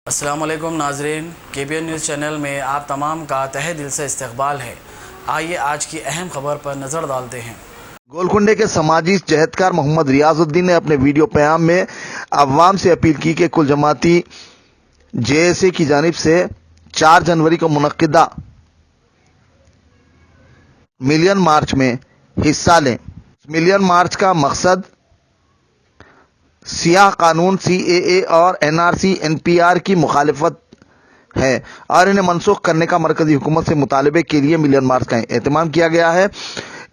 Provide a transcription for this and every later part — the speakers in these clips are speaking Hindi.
अस्सलाम वालेकुम नाजरीन, KBN न्यूज़ चैनल में आप तमाम का तहे दिल से इस्तकबाल है। आइए आज की अहम खबर पर नज़र डालते हैं। गोलकुंडे के समाजी जहदकार मोहम्मद रियाजुद्दीन ने अपने वीडियो पैगाम में अवाम से अपील की कि कुल जमाती JSA की जानिब से 4 जनवरी को मुनक्किदा मिलियन मार्च में हिस्सा लें। मिलियन मार्च का मकसद सियाह कानून CAA और NRC NPR की मुखालिफत है और इन्हें मनसूख करने का मरकजी हुकूमत से मुतालबे के लिए मिलियन मार्च का एहतमाम किया गया है।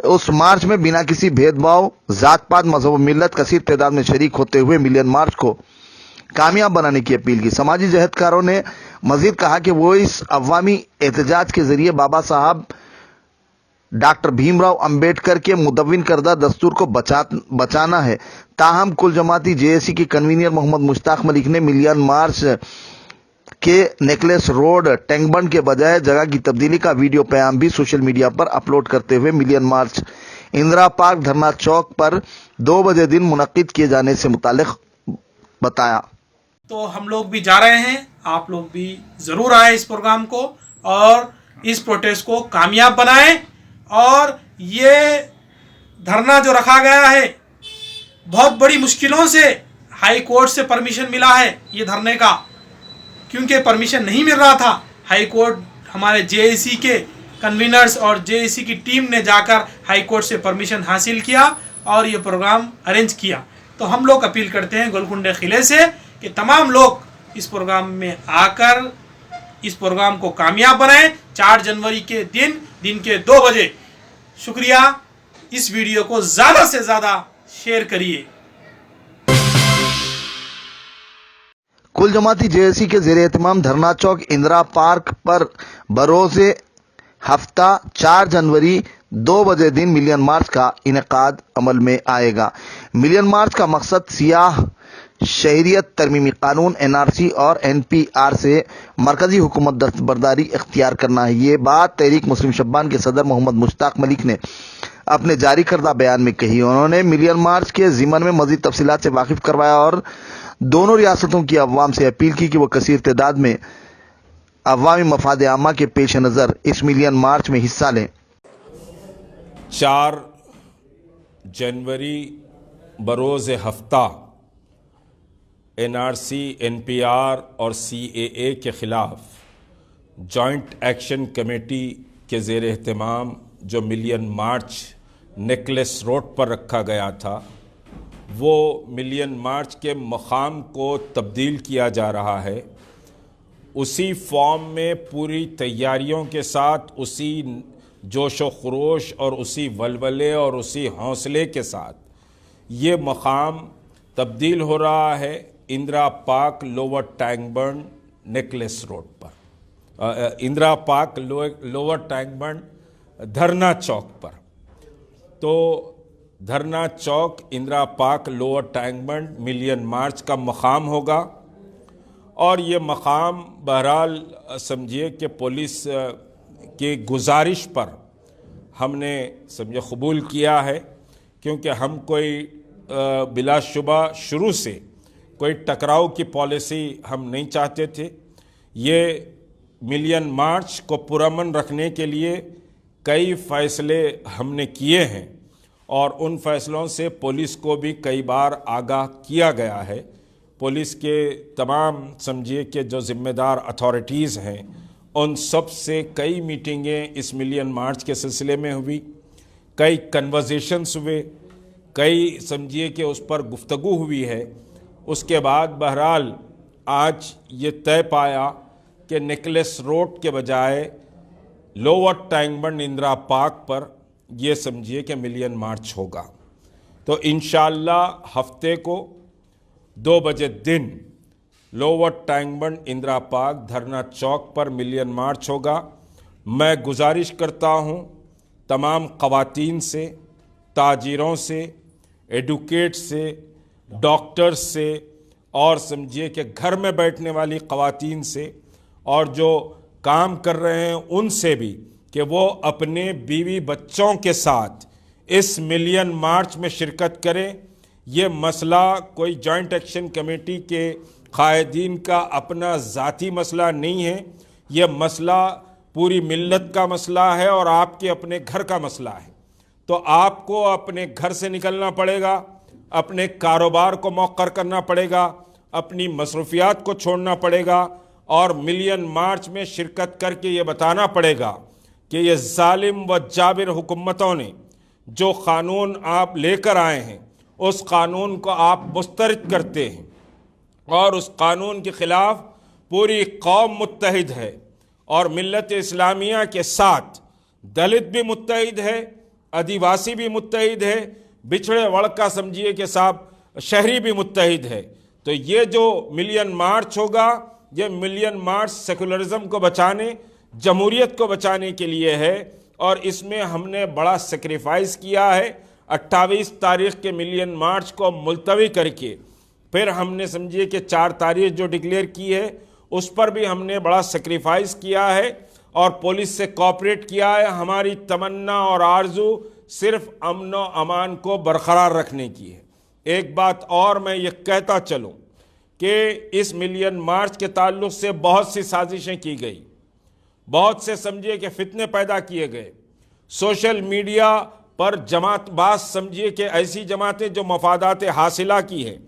उस मार्च में बिना किसी भेदभाव, जात पात, मजहब, मिल्लत कसीर तादाद में शरीक होते हुए मिलियन मार्च को कामयाब बनाने की अपील की। समाजी जहदकारों ने मजीद कहा कि वो इस अवामी एहतजाज के जरिए बाबा साहब डॉक्टर भीमराव अंबेडकर के मुदव्विन करदा दस्तूर को बचाना है। ताहम कुल जमाती JSA के कन्वीनर मोहम्मद मुश्ताक मलिक ने मिलियन मार्च के नेकलेस रोड टैंकबंड के बजाय जगह की तब्दीली का वीडियो पैगाम भी सोशल मीडिया पर अपलोड करते हुए मिलियन मार्च इंदिरा पार्क धरना चौक पर 2 बजे दिन मुनक्किद किए जाने से मुतालिक बताया। तो हम लोग भी जा रहे हैं, आप लोग भी ज़रूर आए इस प्रोग्राम को और इस प्रोटेस्ट को कामयाब बनाएं। और ये धरना जो रखा गया है, बहुत बड़ी मुश्किलों से हाई कोर्ट से परमिशन मिला है ये धरने का, क्योंकि परमिशन नहीं मिल रहा था। हाई कोर्ट हमारे JSA के कन्वीनर्स और JSA की टीम ने जाकर हाई कोर्ट से परमिशन हासिल किया और ये प्रोग्राम अरेंज किया। तो हम लोग अपील करते हैं गोलकुंडे किले से कि तमाम लोग इस प्रोग्राम में आकर इस प्रोग्राम को कामयाब बनाएं। 4 जनवरी के दिन के 2 बजे। शुक्रिया। इस वीडियो को ज़्यादा से ज़्यादा शेयर करिए। कुल जमाती JSA के ज़ेरे एहतमाम धरना चौक इंदिरा पार्क पर बरोज़े हफ्ता 4 जनवरी 2 बजे दिन मिलियन मार्च का इनेकाद अमल में आएगा। मिलियन मार्च का मकसद सियाह शहरियत तरमीमी कानून NRC और NPR से मरकजी हुकूमत दस्तबरदारी इख्तियार करना है। ये बात तहरीक मुस्लिम शब्बान के सदर मोहम्मद मुश्ताक मलिक ने अपने जारी करदा बयान में कही। उन्होंने मिलियन मार्च के ज़िमन में मज़ीद तफसीलात से वाकिफ करवाया और दोनों रियासतों की अवाम से अपील की कि वह कसीर तादाद में अवामी मफाद आमा के पेश नज़र इस मिलियन मार्च में हिस्सा लें। 4 जनवरी बरोज़ हफ्ता NRC NPR और CAA के ख़िलाफ़ जॉइंट एक्शन कमेटी के ज़ेर एहतमाम जो मिलियन मार्च नेकलेस रोड पर रखा गया था, वो मिलियन मार्च के मकाम को तब्दील किया जा रहा है। उसी फॉर्म में पूरी तैयारियों के साथ, उसी जोश व खरोश और उसी वलवले और उसी हौसले के साथ ये मकाम तब्दील हो रहा है Indira park lower Tank Bund necklace road पर, इंदिरा पार्क लोअर टैंकबंड धरना चौक पर। तो Dharna Chowk Indira park lower Tank Bund million march का मकाम होगा और ये मकाम बहरहाल समझिए कि पुलिस की गुजारिश पर हमने समझे कबूल किया है, क्योंकि हम कोई बिलाशुबा शुरू से कोई टकराव की पॉलिसी हम नहीं चाहते थे। ये मिलियन मार्च को पुरअमन रखने के लिए कई फ़ैसले हमने किए हैं और उन फैसलों से पुलिस को भी कई बार आगाह किया गया है। पुलिस के तमाम समझिए कि जो ज़िम्मेदार अथॉरिटीज़ हैं, उन सब से कई मीटिंगें इस मिलियन मार्च के सिलसिले में हुई, कई कन्वर्सेशंस हुए, कई समझिए कि उस पर गुफ्तगू हुई है। उसके बाद बहरहाल आज ये तय पाया कि नेकलेस रोड के बजाय लोअर टैंकबंड इंदिरा पार्क पर ये समझिए कि मिलियन मार्च होगा। तो इंशाअल्लाह हफ्ते को 2 बजे दिन लोअर टैंकबंड इंदिरा पार्क धरना चौक पर मिलियन मार्च होगा। मैं गुजारिश करता हूँ तमाम ख़वातीन से, ताजिरों से, एडवोकेट से, डॉक्टर्स से और समझिए कि घर में बैठने वाली ख़वातीन से और जो काम कर रहे हैं उनसे भी कि वो अपने बीवी बच्चों के साथ इस मिलियन मार्च में शिरकत करें। ये मसला कोई जॉइंट एक्शन कमेटी के कायदीन का अपना ज़ाती मसला नहीं है। ये मसला पूरी मिल्लत का मसला है और आपके अपने घर का मसला है। तो आपको अपने घर से निकलना पड़ेगा, अपने कारोबार को मौखर करना पड़ेगा, अपनी मसरूफियात को छोड़ना पड़ेगा और मिलियन मार्च में शिरकत करके ये बताना पड़ेगा कि ये जालिम व जाबिर हुकूमतों ने जो क़ानून आप लेकर आए हैं उस क़ानून को आप मुस्तरद करते हैं और उस क़ानून के ख़िलाफ़ पूरी कौम मुत्तहिद है और मिल्लत इस्लामिया के साथ दलित भी मुत्तहिद है, आदिवासी भी मुत्तहिद है, बिछड़े वर्ग का समझिए कि साहब शहरी भी मुत्तहिद है। तो ये जो मिलियन मार्च होगा, ये मिलियन मार्च सेकुलरिज्म को बचाने, जमहूरियत को बचाने के लिए है और इसमें हमने बड़ा सेक्रीफाइस किया है। 28 तारीख के मिलियन मार्च को मुलतवी करके फिर हमने समझिए कि 4 तारीख जो डिक्लेयर की है उस पर भी हमने बड़ा सेक्रीफाइस किया है और पुलिस से कोऑपरेट किया है। हमारी तमन्ना और आरजू सिर्फ अमन व अमान को बरकरार रखने की है। एक बात और मैं ये कहता चलूँ कि इस मिलियन मार्च के ताल्लुक़ से बहुत सी साजिशें की गई, बहुत से समझिए कि फितने पैदा किए गए। सोशल मीडिया पर जमातबाज समझिए कि ऐसी जमातें जो मफादात हासिला की हैं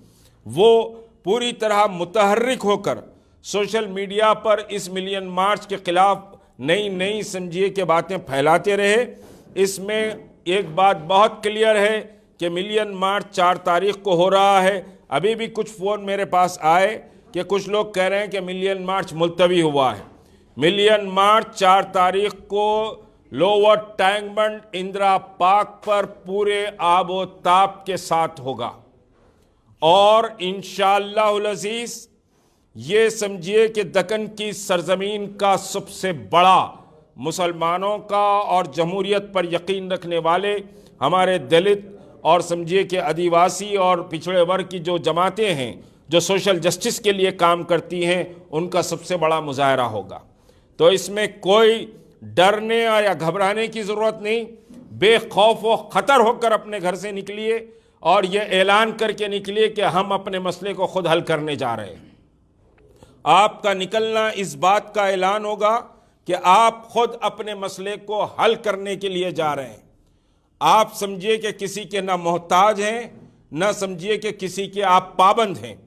वो पूरी तरह मुतहर्रिक होकर सोशल मीडिया पर इस मिलियन मार्च के ख़िलाफ़ नई नई समझिए कि बातें फैलाते रहे। इसमें एक बात बहुत क्लियर है कि मिलियन मार्च 4 तारीख को हो रहा है। अभी भी कुछ फ़ोन मेरे पास आए कि कुछ लोग कह रहे हैं कि मिलियन मार्च मुलतवी हुआ है। मिलियन मार्च 4 तारीख को लोअर टैंक बंड इंदिरा पार्क पर पूरे आबो ताब के साथ होगा और इंशाअल्लाहुल अज़ीज़ ये समझिए कि दक्कन की सरजमीन का सबसे बड़ा मुसलमानों का और जमहूरियत पर यकीन रखने वाले हमारे दलित और समझिए कि आदिवासी और पिछड़े वर्ग की जो जमातें हैं जो सोशल जस्टिस के लिए काम करती हैं उनका सबसे बड़ा मुजाहरा होगा। तो इसमें कोई डरने या घबराने की ज़रूरत नहीं। बेखौफ व ख़तर होकर अपने घर से निकलिए और ये ऐलान करके निकलिए कि हम अपने मसले को खुद हल करने जा रहे हैं। आपका निकलना इस बात का ऐलान होगा कि आप खुद अपने मसले को हल करने के लिए जा रहे हैं। आप समझिए कि किसी के ना मोहताज हैं, ना समझिए कि किसी के आप पाबंद हैं।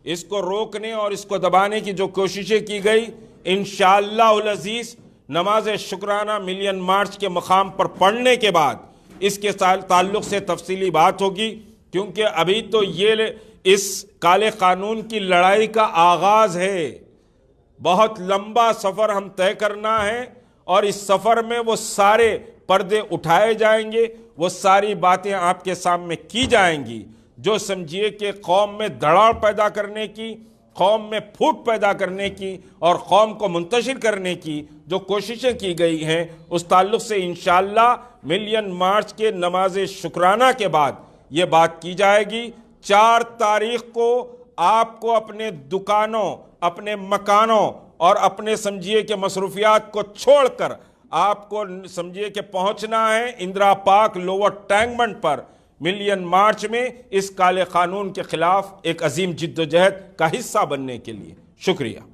इसको रोकने और इसको दबाने की जो कोशिशें की गई, इंशाअल्लाहुल अज़ीज़ नमाज शुक्राना मिलियन मार्च के मकाम पर पढ़ने के बाद इसके ताल्लुक़ से तफसीली बात होगी, क्योंकि अभी तो ये इस काले कानून की लड़ाई का आगाज़ है। बहुत लंबा सफ़र हम तय करना है और इस सफ़र में वो सारे पर्दे उठाए जाएंगे, वो सारी बातें आपके सामने की जाएंगी जो समझिए कि कौम में दरार पैदा करने की, कौम में फूट पैदा करने की और कौम को मुंतशिर करने की जो कोशिशें की गई हैं उस ताल्लुक़ से इंशाअल्लाह मिलियन मार्च के नमाज शुक्राना के बाद ये बात की जाएगी। 4 तारीख को आपको अपने दुकानों, अपने मकानों और अपने समझिए कि मसरूफियात को छोड़कर आपको समझिए कि पहुंचना है इंदिरा पार्क लोअर टैंक बंड पर मिलियन मार्च में इस काले कानून के खिलाफ एक अजीम जिद्दोजहद का हिस्सा बनने के लिए। शुक्रिया।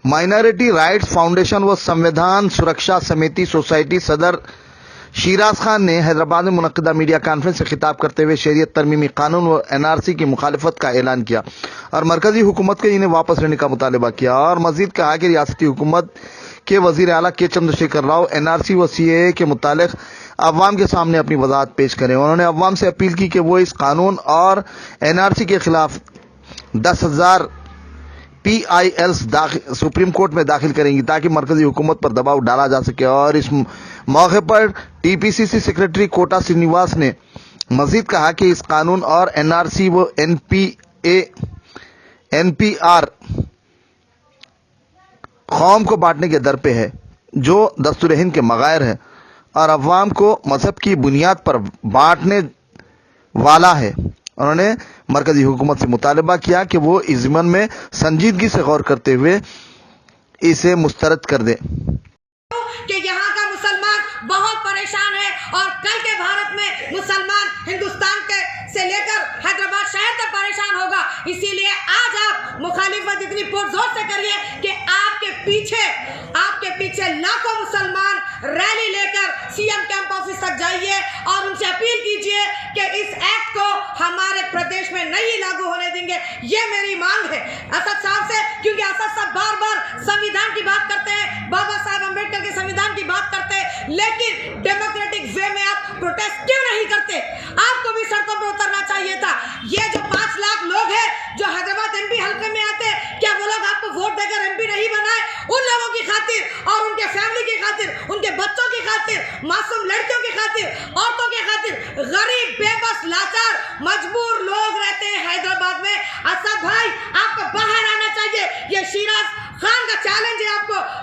माइनॉरिटी राइट्स फाउंडेशन व संविधान सुरक्षा समिति सोसाइटी सदर शिराज खान ने हैदराबाद में मुनक्किदा मीडिया कॉन्फ्रेंस से खिताब करते हुए शरीयत तरमीमी कानून व एनआरसी की मुखालिफत का ऐलान किया और मरकजी हुकूमत को इन्हें वापस लेने का मुतालबा किया और मजीद कहा कि रियासती हुकूमत के वजीर आला के चंद्रशेखर राव एनआरसी व सीएए के मुतालिक अवाम के सामने अपनी वजाहत पेश करें। उन्होंने अवाम से अपील की कि वो इस कानून और एनआरसी के खिलाफ 10,000 PILs सुप्रीम कोर्ट में दाखिल करेंगी ताकि मरकजी हुकूमत पर दबाव डाला जा सके। और इस मौके पर TPCC सेक्रेटरी कोटा श्रीनिवास ने मजीद कहा कि इस कानून और एनआरसी व NPR कौम को बांटने के दर पे है जो दस्तूर हिंद के मगायर है और अवाम को मजहब की बुनियाद पर बांटने वाला है। उन्होंने मरकजी हुकूमत से मुतालबा किया कि वो इस ज़िम्मन में संजीदगी से गौर करते हुए इसे मुस्तरद कर दे कि यहाँ का मुसलमान बहुत परेशान है और मुसलमान हिंदुस्तान के से लेकर हैदराबाद शहर तक परेशान होगा। इसीलिए आज आप मुखालिफत इतनी पुरजोर से करिए कि आपके पीछे लाखों मुसलमान रैली लेकर सीएम कैंप ऑफिस तक जाइए और उनसे अपील कीजिए कि इस एक्ट को हमारे प्रदेश में नहीं लागू होने देंगे। ये मेरी मांग है असद साहब से, क्योंकि असद साहब बार बार संविधान की बात करते हैं, बाबा साहब अम्बेडकर के संविधान की बात करते हैं, लेकिन डेमोक्रेटिक वे में आप प्रोटेस्ट क्यों नहीं करते? आपको भी सड़कों पर उतरना चाहिए था। ये जो 5 लाख लोग हैं जो हैदराबाद एमपी हल्के में आते हैं, क्या वो लोग आपको वोट देकर एमपी नहीं बनाए? उन लोगों की खातिर और उनके फैमिली की खातिर, उनके बच्चों की खातिर, मासूम लड़कियों की खातिर, औरतों की खातिर, गरीब बेबस लाचार मजबूर लोग रहते हैं हैदराबाद में। असद भाई आपको बाहर आना चाहिए। ये शिराज खान का चैलेंज है,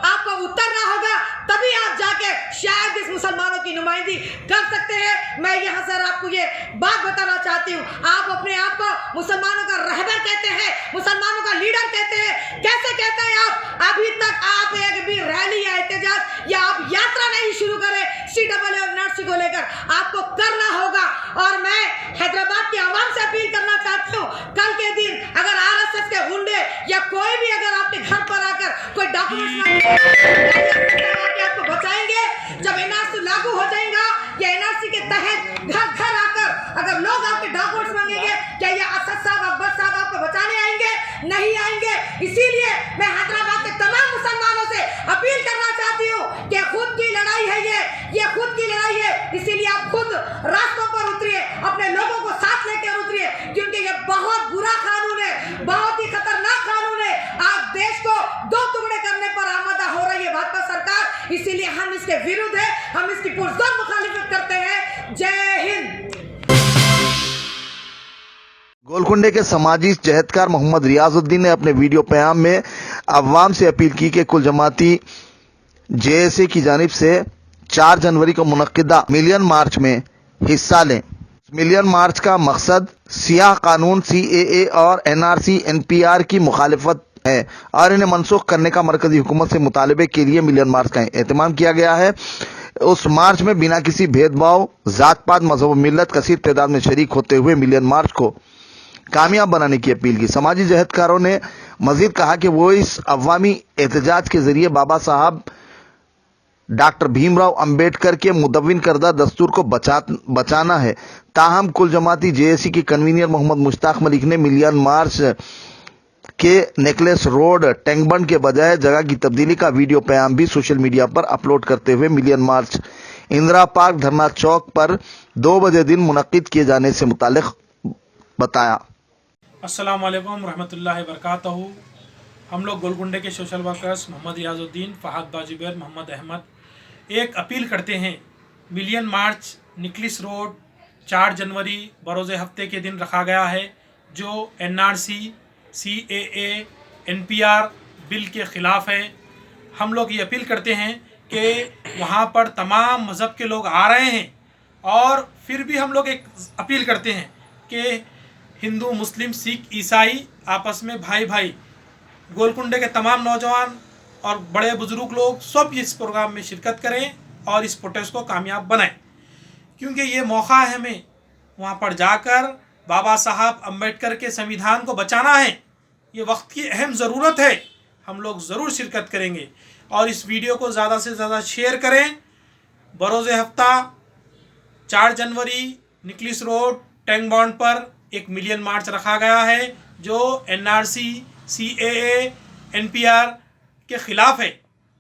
आपको उतरना होगा, तभी आप जाके शायद इस मुसलमानों की नुमाइंदगी कर सकते हैं। मैं यहाँ से आपको ये बात बताना चाहती हूँ, आप अपने आप को मुसलमानों का रहबर कहते हैं, मुसलमानों का लीडर कहते हैं। कैसे कहते हैं आप? अभी तक आप एक भी रैली या एहतजाज या आप यात्रा नहीं शुरू करें CAA और NRC को लेकर। आपको करना होगा। और मैं हैदराबाद के आवाम से अपील करना चाहती हूँ, कल के दिन अगर RSS के गुंडे या कोई भी अगर आपके घर पर आकर कोई डॉक्यूमेंट्स आपको बचाएंगे, जब NRC लागू हो जाएगा या NRC के तहत घर घर आकर अगर लोग आपके डॉक्यूमेंट्स मांगेंगे, क्या ये असद साहब अकबर साहब आपको बचाने आएंगे? नहीं आएंगे। इसीलिए मैं हैदराबाद के तमाम मुसलमानों से अपील करना चाहती हूँ कि खुद की लड़ाई है, ये खुद की लड़ाई है। इसीलिए आप खुद रास्तों पर उतरिए, अपने लोगों को साथ लेकर उतरिए, क्योंकि ये बहुत बुरा कानून है, बहुत ही खतरनाक कानून है। आज देश को 2 टुकड़े करने पर आमादा हो रही है भाजपा सरकार। इसीलिए हम इसके विरुद्ध है, हम इसकी पुरजोर मुखालिफत करते हैं। जय हिंद। गोलकुंडे के समाजी जहदकार मोहम्मद रियाजुद्दीन ने अपने वीडियो पैगाम में अवाम से अपील की कि कुल जमाती JSA की जानिब से 4 जनवरी को मुनक्किदा मिलियन मार्च में हिस्सा लें। मिलियन मार्च का मकसद सियाह कानून CAA और NRC NPR की मुखालिफत है और इन्हें मनसूख करने का मरकजी हुकूमत से मुतालबे के लिए मिलियन मार्च का एहतमाम किया गया है। उस मार्च में बिना किसी भेदभाव, जात पात, मजहब व मिल्लत कसीर तादाद में शरीक होते हुए मिलियन मार्च को कामयाब बनाने की अपील की। समाजी जहदकारों ने मजीद कहा कि वो इस अवामी एहतजाज के जरिए बाबा साहब डॉक्टर भीमराव अंबेडकर के मुदव्विन करदा दस्तूर को बचाना है। ताहम कुल जमाती JSA की कन्वीनर मोहम्मद मुश्ताक मलिक ने मिलियन मार्च के नेकलेस रोड टैंकबंड के बजाय जगह की तब्दीली का वीडियो पैगाम भी सोशल मीडिया पर अपलोड करते हुए मिलियन मार्च इंदिरा पार्क धरना चौक पर 2 बजे दिन मुनक्किद किए जाने से मुतालिक बताया। अस्सलाम वालेकुम रहमतुल्लाहि बरकातहू। हम लोग गोलकुंडे के सोशल वर्कर्स मोहम्मद रियाजुद्दीन, फहद बाजुबैर, मोहम्मद अहमद एक अपील करते हैं। मिलियन मार्च निकलिस रोड 4 जनवरी बरोज़ हफ्ते के दिन रखा गया है, जो NRC CAA NPR बिल के ख़िलाफ़ है। हम लोग ये अपील करते हैं कि वहाँ पर तमाम मज़हब के लोग आ रहे हैं, और फिर भी हम लोग एक अपील करते हैं कि हिंदू, मुस्लिम, सिख, ईसाई आपस में भाई भाई, गोलकुंडे के तमाम नौजवान और बड़े बुजुर्ग लोग सब इस प्रोग्राम में शिरकत करें और इस प्रोटेस्ट को कामयाब बनाएं, क्योंकि ये मौका है हमें वहाँ पर जाकर बाबा साहब अम्बेडकर के संविधान को बचाना है। ये वक्त की अहम ज़रूरत है। हम लोग ज़रूर शिरकत करेंगे और इस वीडियो को ज़्यादा से ज़्यादा शेयर करें। बरोज़ हफ्ता 4 जनवरी निकलिस रोड टैंक बॉन्ड पर एक मिलियन मार्च रखा गया है, जो NRC CAA NPR के ख़िलाफ़ है।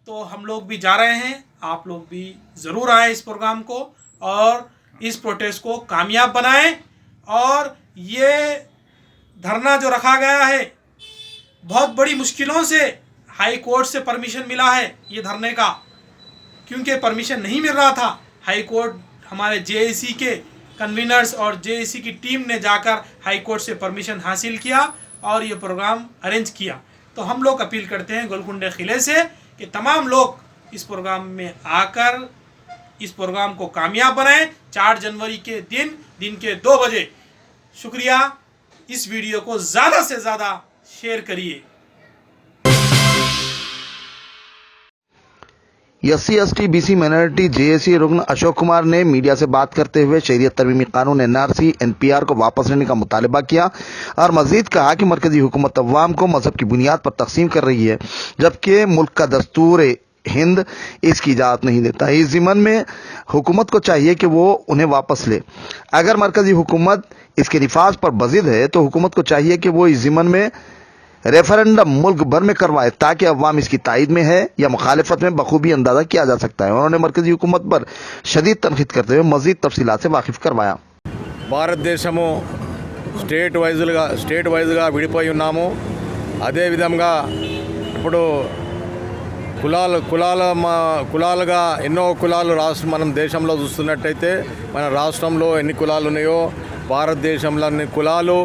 तो हम लोग भी जा रहे हैं, आप लोग भी ज़रूर आए इस प्रोग्राम को और इस प्रोटेस्ट को कामयाब बनाएं। और ये धरना जो रखा गया है, बहुत बड़ी मुश्किलों से हाई कोर्ट से परमिशन मिला है ये धरने का, क्योंकि परमिशन नहीं मिल रहा था। हाई कोर्ट हमारे JSA के कन्वीनर्स और JSA की टीम ने जाकर हाई कोर्ट से परमिशन हासिल किया और ये प्रोग्राम अरेंज किया। तो हम लोग अपील करते हैं गोलकुंडे किले से कि तमाम लोग इस प्रोग्राम में आकर इस प्रोग्राम को कामयाब बनाएं। 4 जनवरी के दिन के 2 बजे। शुक्रिया। इस वीडियो को ज़्यादा से ज़्यादा शेयर करिए। SC/ST BC माइनॉरिटी JAC रुकन अशोक कुमार ने मीडिया से बात करते हुए शरीयत तरमीमी कानून NRC NPR को वापस लेने का मुतालबा किया और मजीद कहा कि मरकजी हुकूमत अवाम को मजहब की बुनियाद पर तकसीम कर रही है, जबकि मुल्क का दस्तूर हिंद इसकी इजाज़त नहीं देता। इस ज़िमन में हुकूमत को चाहिए कि वो उन्हें वापस ले। अगर मरकजी हुकूमत इसके निफाज पर बजिद है तो हुकूमत को चाहिए कि वो इस ज़िमन में रेफरेंडम मुल्क भर में करवाए ताकि अवाम इसकी तायद में है या मुखालिफत में बखूबी अंदाजा किया जा सकता है। उन्होंने मरकजी हुकूमत पर शदीद तनकीद करते हुए मजीद तफसीलात से वाकिफ करवाया। భారతదేశము స్టేట్ వైజ్గా విడిపోయి ఉన్నాము. అదేవిధంగా ఇప్పుడు కులాలుగా ఎన్నో కులాలు మనం దేశంలో చూస్తున్నట్టయితే మన రాష్ట్రంలో ఎన్ని కులాలు ఉన్నాయో భారతదేశంలో అన్ని కులాలు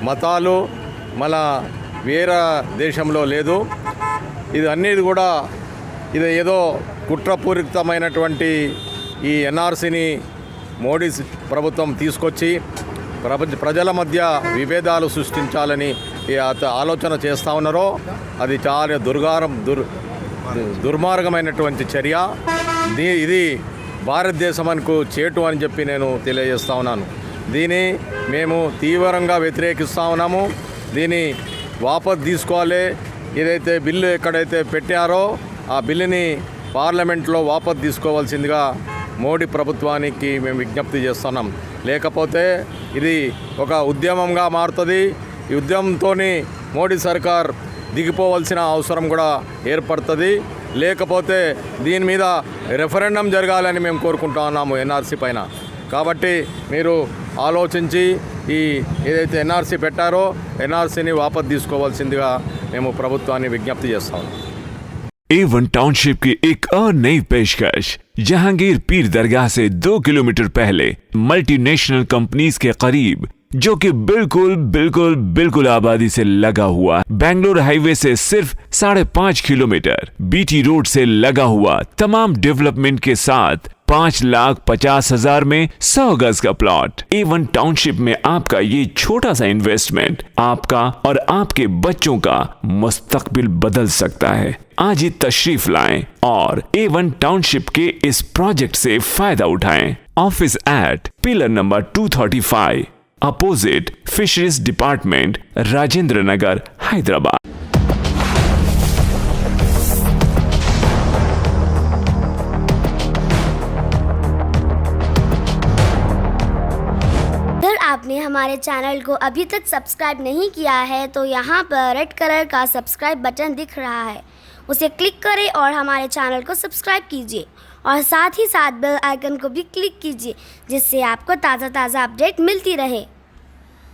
మతాలు మన వేరే దేశంలో లేదు. ఇది అన్నిది కూడా ఇది ఏదో కుట్రపూరితమైనటువంటి ఈ NRCని మోడీ ప్రభుత్వం తీసుకొచ్చి ప్రజల మధ్య విభేదాలు సృష్టించాలని ఆలోచన చేస్తూ ఉన్నారో అది చాలా దుర్మార్గమైనటువంటి చర్య. ఇది భారతదేశానికి చేటు అని చెప్పి నేను తెలియజేస్తా ఉన్నాను. దీన్ని మేము తీవ్రంగా వ్యతిరేకిస్తూ ఉన్నాము. దీన్ని వాపస్ తీసుకోవాలి. ఏదైతే బిల్లు ఎక్కడైతే పెట్టారో ఆ బిల్లుని పార్లమెంట్లో వాపస్ తీసుకోవాల్సిందిగా మోడీ ప్రభుత్వానికి మేము విజ్ఞప్తి చేస్తున్నాం. లేకపోతే ఇది ఒక ఉద్యమంగా మారుతుంది. ఈ ఉద్యమంతో మోడీ సర్కార్ దిగిపోవాల్సిన అవసరం కూడా ఏర్పడుతుంది. లేకపోతే దీని మీద రెఫరెండం జరగాలని మేము కోరుకుంటా ఉన్నాము NRC పైన. కాబట్టి మీరు ఆలోచించి ఈ ఏదైతే NRC పెట్టారో NRCని వాపస్ తీసుకోవాల్సిందిగా మేము ప్రభుత్వాన్ని విజ్ఞప్తి చేస్తాము. A1 टाउनशिप की एक और नई पेशकश। जहांगीर पीर दरगाह से 2 किलोमीटर पहले मल्टीनेशनल कंपनीज के करीब, जो कि बिल्कुल आबादी से लगा हुआ, बेंगलोर हाईवे से सिर्फ 5.5 किलोमीटर, BT रोड से लगा हुआ, तमाम डेवलपमेंट के साथ 5,50,000 में 100 गज का प्लॉट। A1 टाउनशिप में आपका ये छोटा सा इन्वेस्टमेंट आपका और आपके बच्चों का मुस्तकबिल बदल सकता है। आज ही तशरीफ लाएं और A1 टाउनशिप के इस प्रोजेक्ट से फायदा उठाएं। Office at pillar number 235 opposite fisheries department, Rajendra Nagar, Hyderabad. अगर आपने हमारे चैनल को अभी तक सब्सक्राइब नहीं किया है तो यहाँ पर रेड कलर का सब्सक्राइब बटन दिख रहा है, उसे क्लिक करें और हमारे चैनल को सब्सक्राइब कीजिए और साथ ही साथ बेल आइकन को भी क्लिक कीजिए, जिससे आपको ताज़ा अपडेट मिलती रहे।